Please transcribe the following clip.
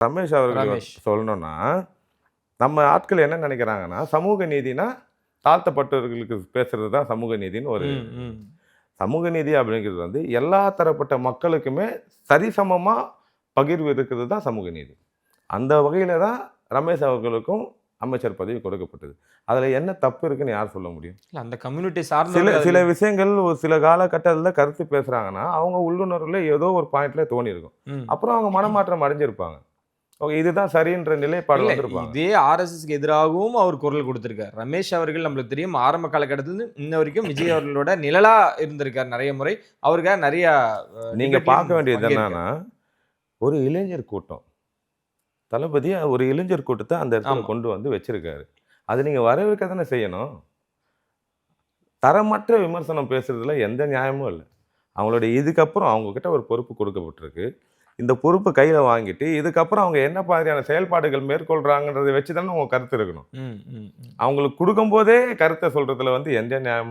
ரமேஷ் அவர்கள் ரமேஷ். சொல்லணும்னா, நம்ம ஆட்கள் என்ன நினைக்கிறாங்கன்னா, சமூக நீதினா தாழ்த்தப்பட்டவர்களுக்கு பேசுறது தான் சமூக நீதின்னு ஒரு ம், ம். சமூக நீதி அப்படிங்கிறது வந்து எல்லா தரப்பட்ட மக்களுக்குமே சரிசமமா பகிர்வு இருக்கிறது தான் சமூக நீதி. அந்த வகையில தான் ரமேஷ் அவர்களுக்கும் அமைச்சர் பதவி கொடுக்கப்பட்டது. அதுல என்ன தப்பு இருக்குன்னு யார் சொல்ல முடியும்? இல்ல அந்த கம்யூனிட்டி சில சார்ந்தவர்கள் சில அதுல விஷயங்கள் ஒரு சில காலகட்டத்துல கருத்து பேசுறாங்கன்னா, அவங்க உள்ளுணர்வுல ஏதோ ஒரு பாயிண்ட்ல தோணியிருக்கும். ம். அப்புறம் அவங்க மனமாற்றம் அடைஞ்சிருப்பாங்க. ஓகே இதுதான் சரின்ற நிலைப்பாடு இல்ல வந்திருப்பாங்க. இதே ஆர்எஸ்எஸ்க்கு எதிராகவும் அவர் குரல் கொடுத்திருக்கார். ரமேஷ் அவர்கள் நம்மளுக்கு தெரியும் ஆரம்ப காலகட்டத்திலிருந்து இன்ன வரைக்கும் விஜய் அவர்களோட நிழலா இருந்திருக்கார் நெறைய முறை. அவருக்காக நெறைய நீங்க டிபேட்லயும் பார்க்க வேண்டியது பங்கேற்கார். என்னன்னா, ஒரு இளைஞர் கூட்டம். தளபதி ஒரு இளைஞர் கூட்டத்த அந்த இடத்துல ஆமா. கொண்டு வந்து வச்சிருக்காரு. அத நீங்க வரவேற்க தானே செய்யணும். தரமற்ற விமர்சனம் பேசுறதுல எந்த நியாயமும் இல்ல. அவங்களுடைய இதுக்கப்புறம் அவங்க கிட்ட ஒரு பொறுப்பு கொடுக்கப்பட்டிருக்கு. இந்த பொறுப்ப கையில வாங்கிட்டு, இதுக்கப்புறம் அவங்க என்ன மாதிரியான செயல்பாடுகள் மேற்கொள்றாங்கன்றத வச்சு தானே உங்க கருத்து இருக்கணும். ம், ம், ம். அவங்களுக்கு குடுக்கும்போதே கருத்த சொல்றதுல வந்து எந்த நியாயமும்